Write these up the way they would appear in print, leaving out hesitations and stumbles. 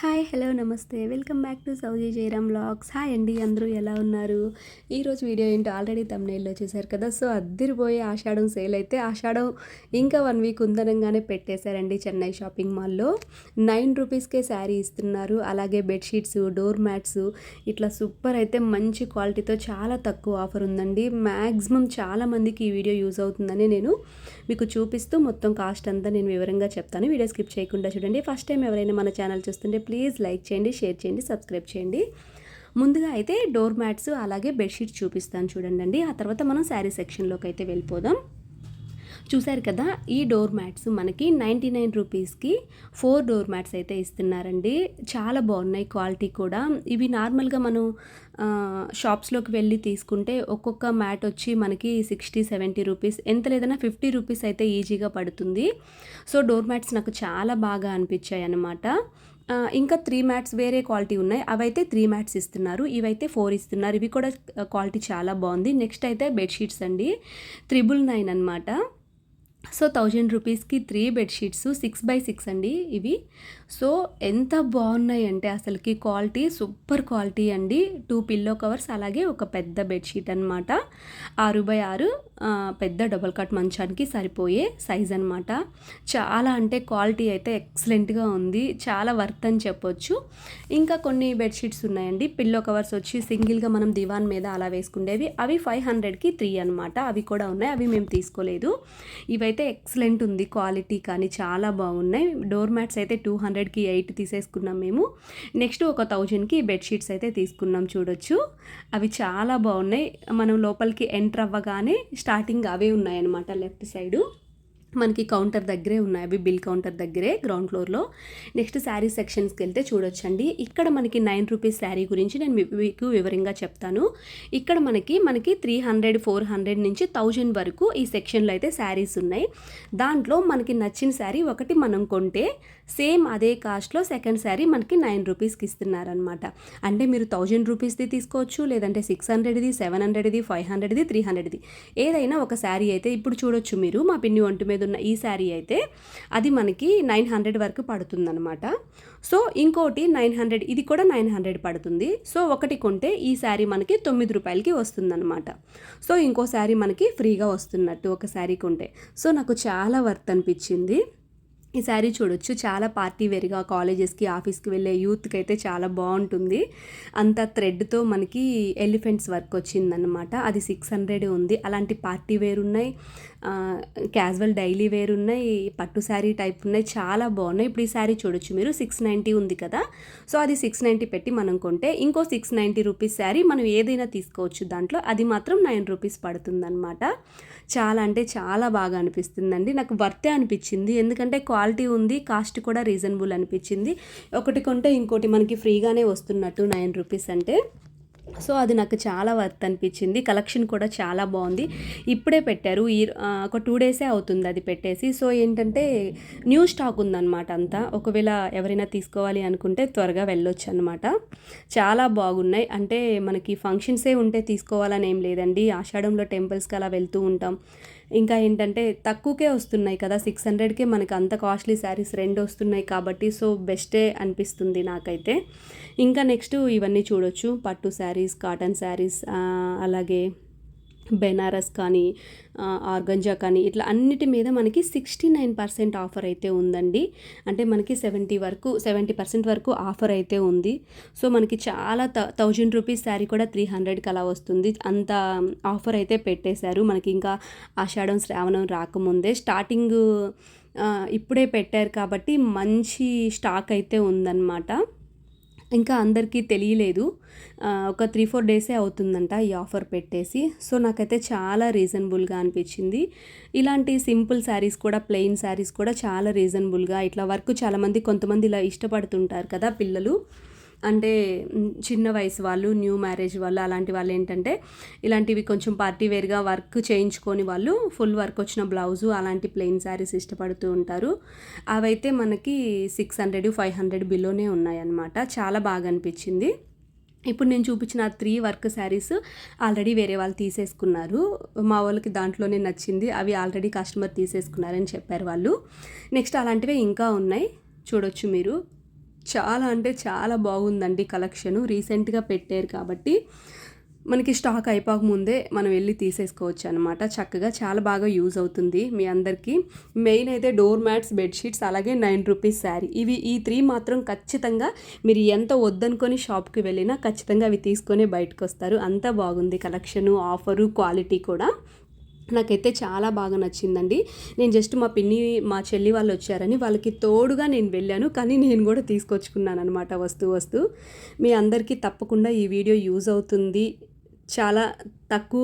Hi hello నమస్తే welcome back to Souji Jayaram vlogs. Hi అండి, అందరూ ఎలా ఉన్నారు? ఈరోజు వీడియో ఏంటో ఆల్రెడీ తమ్నైల్లో చూశారు కదా. సో అద్దిరిపోయే ఆషాఢం సేల్ అయితే ఆషాఢం ఇంకా 1 వీక్ ఉందనంగానే పెట్టేశారండి. చెన్నై షాపింగ్ మాల్లో 9 రూపీస్కే శారీ ఇస్తున్నారు. అలాగే బెడ్షీట్స్, డోర్ మ్యాట్స్ ఇట్లా సూపర్ అయితే మంచి క్వాలిటీతో చాలా తక్కువ ఆఫర్ ఉందండి. మ్యాక్సిమం చాలామందికి ఈ వీడియో యూజ్ అవుతుందని నేను మీకు చూపిస్తూ మొత్తం కాస్ట్ అంతా నేను వివరంగా చెప్తాను. వీడియో స్కిప్ చేయకుండా చూడండి. ఫస్ట్ టైం ఎవరైనా మన ఛానల్ చూస్తుంటే ప్లీజ్ లైక్ చేయండి, షేర్ చేయండి, సబ్స్క్రైబ్ చేయండి. ముందుగా అయితే డోర్ మ్యాట్స్ అలాగే బెడ్షీట్స్ చూపిస్తాను చూడండి. ఆ తర్వాత మనం శారీ సెక్షన్లోకి అయితే వెళ్ళిపోదాం. చూశారు కదా, ఈ డోర్ మ్యాట్స్ మనకి 99 రూపీస్కి 4 డోర్ మ్యాట్స్ అయితే ఇస్తున్నారండి. చాలా బాగున్నాయి క్వాలిటీ కూడా. ఇవి నార్మల్గా మనం షాప్స్లోకి వెళ్ళి తీసుకుంటే ఒక్కొక్క మ్యాట్ వచ్చి మనకి 60-70 రూపీస్, ఎంత లేదన్నా 50 రూపీస్ అయితే ఈజీగా పడుతుంది. సో డోర్ మ్యాట్స్ నాకు చాలా బాగా అనిపించాయి అన్నమాట. ఇంకా 3 మ్యాట్స్ వేరే క్వాలిటీ ఉన్నాయి, అవైతే 3 మ్యాట్స్ ఇస్తున్నారు. ఇవైతే 4 ఇస్తున్నారు. ఇవి కూడా క్వాలిటీ చాలా బాగుంది. నెక్స్ట్ అయితే బెడ్షీట్స్ అండి, 999 అనమాట. సో 1000 రూపీస్కి 3 బెడ్షీట్స్ 6x6 అండి ఇవి. సో ఎంత బాగున్నాయి అంటే అసలుకి క్వాలిటీ సూపర్ క్వాలిటీ అండి. 2 పిల్లో కవర్స్ అలాగే ఒక పెద్ద బెడ్షీట్ అనమాట. 6x6 పెద్ద డబుల్ కట్ మంచానికి సరిపోయే సైజ్ అనమాట. చాలా అంటే క్వాలిటీ అయితే ఎక్సలెంట్గా ఉంది, చాలా వర్త్ అని చెప్పొచ్చు. ఇంకా కొన్ని బెడ్షీట్స్ ఉన్నాయండి. పిల్లో కవర్స్ వచ్చి సింగిల్గా మనం దివాన్ మీద అలా వేసుకుండేవి, అవి 500కి 3 అనమాట. అవి కూడా ఉన్నాయి, అవి మేము తీసుకోలేదు. ఇవైతే ఎక్సలెంట్ ఉంది క్వాలిటీ, కానీ చాలా బాగున్నాయి. డోర్ మ్యాట్స్ అయితే 200కి 8 తీసేసుకున్నాం మేము. నెక్స్ట్ ఒక 1000కి బెడ్షీట్స్ అయితే తీసుకున్నాం చూడొచ్చు. అవి చాలా బాగున్నాయి. మనం లోపలికి ఎంటర్ అవ్వగానే స్టార్టింగ్ అవే ఉన్నాయన్నమాట. లెఫ్ట్ సైడు మనకి కౌంటర్ దగ్గరే ఉన్నాయి, అవి బిల్ కౌంటర్ దగ్గరే గ్రౌండ్ ఫ్లోర్లో. నెక్స్ట్ శారీ సెక్షన్స్కి వెళ్తే చూడొచ్చండి. ఇక్కడ మనకి 9 రూపీస్ శారీ గురించి నేను మీకు వివరంగా చెప్తాను. ఇక్కడ మనకి 300, 400 నుంచి 1000 వరకు ఈ సెక్షన్లో అయితే శారీస్ ఉన్నాయి. దాంట్లో మనకి నచ్చిన శారీ ఒకటి మనం కొంటే సేమ్ అదే కాస్ట్లో సెకండ్ శారీ మనకి 9 రూపీస్కి ఇస్తున్నారనమాట. అంటే మీరు 1000 రూపీస్ది తీసుకోవచ్చు, లేదంటే 600ది, 700ది, 500ది, 300ది ఏదైనా ఒక శారీ అయితే ఇప్పుడు చూడొచ్చు మీరు. మా పిన్ని ఒంటి మీద ఉన్న ఈ శారీ అయితే అది మనకి 900 వరకు పడుతుందన్నమాట. సో ఇంకోటి 900, ఇది కూడా 900 పడుతుంది. సో ఒకటి కొంటే ఈ శారీ మనకి 9 రూపాయలకి వస్తుందన్నమాట. సో ఇంకో శారీ మనకి ఫ్రీగా వస్తున్నట్టు ఒక శారీ కొంటే. సో నాకు చాలా వర్త్ అనిపించింది. ఈ శారీ చూడొచ్చు, చాలా పార్టీ వేర్గా కాలేజెస్కి, ఆఫీస్కి వెళ్ళే యూత్కి అయితే చాలా బాగుంటుంది. అంత థ్రెడ్తో మనకి ఎలిఫెంట్స్ వర్క్ వచ్చిందనమాట. అది 600 ఉంది. అలాంటి పార్టీ వేర్ ఉన్నాయి, క్యాజువల్ డైలీ వేర్ ఉన్నాయి, పట్టు శారీ టైప్ ఉన్నాయి, చాలా బాగున్నాయి. ఇప్పుడు ఈ శారీ చూడొచ్చు మీరు, 690 ఉంది కదా. సో అది 690 పెట్టి మనం కొంటే ఇంకో 690 రూపీస్ శారీ మనం ఏదైనా తీసుకోవచ్చు దాంట్లో. అది మాత్రం 9 రూపీస్ పడుతుందన్నమాట. చాలా అంటే చాలా బాగా అనిపిస్తుందండి. నాకు వర్తే అనిపించింది, ఎందుకంటే క్వాలిటీ ఉంది, కాస్ట్ కూడా రీజనబుల్ అనిపించింది. ఒకటి కొంటే ఇంకోటి మనకి ఫ్రీగానే వస్తున్నట్టు 9 రూపీస్ అంటే. సో అది నాకు చాలా వర్త్ అనిపించింది. కలెక్షన్ కూడా చాలా బాగుంది. ఇప్పుడే పెట్టారు, ఒక 2 డేసే అవుతుంది అది పెట్టేసి. సో ఏంటంటే న్యూ స్టాక్ ఉందన్నమాట అంతా. ఒకవేళ ఎవరైనా తీసుకోవాలి అనుకుంటే త్వరగా వెళ్ళొచ్చు అనమాట. చాలా బాగున్నాయి. అంటే మనకి ఫంక్షన్సే ఉంటే తీసుకోవాలని ఏం లేదండి. ఆషాఢంలో టెంపుల్స్కి అలా వెళ్తూ ఉంటాం. ఇంకా ఏంటంటే తక్కువకే వస్తున్నాయి కదా, 600కే మనకు అంత కాస్ట్లీ శారీస్ 2 వస్తున్నాయి కాబట్టి సో బెస్టే అనిపిస్తుంది నాకైతే. ఇంకా నెక్స్ట్ ఇవన్నీ చూడొచ్చు, పట్టు శారీస్, కాటన్ శారీస్, అలాగే బెనారస్ కానీ, ఆర్గంజా కానీ, ఇట్లా అన్నిటి మీద మనకి 69% ఆఫర్ అయితే ఉందండి. అంటే మనకి 70% వరకు ఆఫర్ అయితే ఉంది. సో మనకి చాలా 1000 రూపీస్ శారీ కూడా 300కి అలా వస్తుంది. అంత ఆఫర్ అయితే పెట్టేశారు మనకి. ఇంకా ఆషాఢం శ్రావణం రాకముందే స్టార్టింగ్ ఇప్పుడే పెట్టారు కాబట్టి మంచి స్టాక్ అయితే ఉందన్నమాట. ఇంకా అందరికీ తెలియలేదు, ఒక 3-4 డేసే అవుతుందంట ఈ ఆఫర్ పెట్టేసి. సో నాకైతే చాలా రీజనబుల్గా అనిపించింది. ఇలాంటి సింపుల్ శారీస్ కూడా, ప్లెయిన్ శారీస్ కూడా చాలా రీజనబుల్గా, ఇట్లా వర్క్ చాలామంది కొంతమంది ఇలా ఇష్టపడుతుంటారు కదా పిల్లలు, అంటే చిన్న వయసు వాళ్ళు, న్యూ మ్యారేజ్ వాళ్ళు, అలాంటి వాళ్ళు ఏంటంటే ఇలాంటివి కొంచెం పార్టీ వేర్గా వర్క్ చేయించుకొని వాళ్ళు ఫుల్ వర్క్ వచ్చిన బ్లౌజు అలాంటి ప్లెయిన్ శారీస్ ఇష్టపడుతూ ఉంటారు. అవైతే మనకి 600, 500 బిలోనే ఉన్నాయన్నమాట. చాలా బాగా అనిపించింది. ఇప్పుడు నేను చూపించిన 3 వర్క్ శారీస్ ఆల్రెడీ వేరే వాళ్ళు తీసేసుకున్నారు. మా వాళ్ళకి దాంట్లోనే నచ్చింది, అవి ఆల్రెడీ కస్టమర్ తీసేసుకున్నారని చెప్పారు వాళ్ళు. నెక్స్ట్ అలాంటివే ఇంకా ఉన్నాయి చూడొచ్చు మీరు. చాలా అంటే చాలా బాగుందండి కలెక్షను. రీసెంట్‌గా పెట్టారు కాబట్టి మనకి స్టాక్ అయిపోకముందే మనం వెళ్ళి తీసేసుకోవచ్చు అనమాట. చక్కగా చాలా బాగా యూజ్ అవుతుంది మీ అందరికీ. మెయిన్ అయితే డోర్ మ్యాట్స్, బెడ్‌షీట్స్ అలాగే ₹9 శారీ. ఈ 3 మాత్రం ఖచ్చితంగా మీరు ఎంత వద్దనుకొని షాప్‌కి వెళ్ళినా ఖచ్చితంగా అవి తీసుకొనే బయటకొస్తారు. అంత బాగుంది కలెక్షను, ఆఫరు, క్వాలిటీ కూడా. నాకైతే చాలా బాగా నచ్చిందండి. నేను జస్ట్ మా చెల్లి వాళ్ళు వచ్చారని వాళ్ళకి తోడుగా నేను వెళ్ళాను. కానీ నేను కూడా తీసుకొచ్చుకున్నాననమాట వస్తూ. మీ అందరికీ తప్పకుండా ఈ వీడియో యూజ్ అవుతుంది. చాలా తక్కువ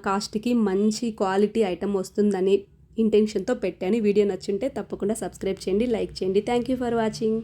కాస్ట్‌కి మంచి క్వాలిటీ ఐటెమ్ వస్తుందని ఇంటెన్షన్‌తో పెట్టాను. వీడియో నచ్చుంటే తప్పకుండా సబ్స్క్రైబ్ చేయండి, లైక్ చేయండి. Thank you for watching.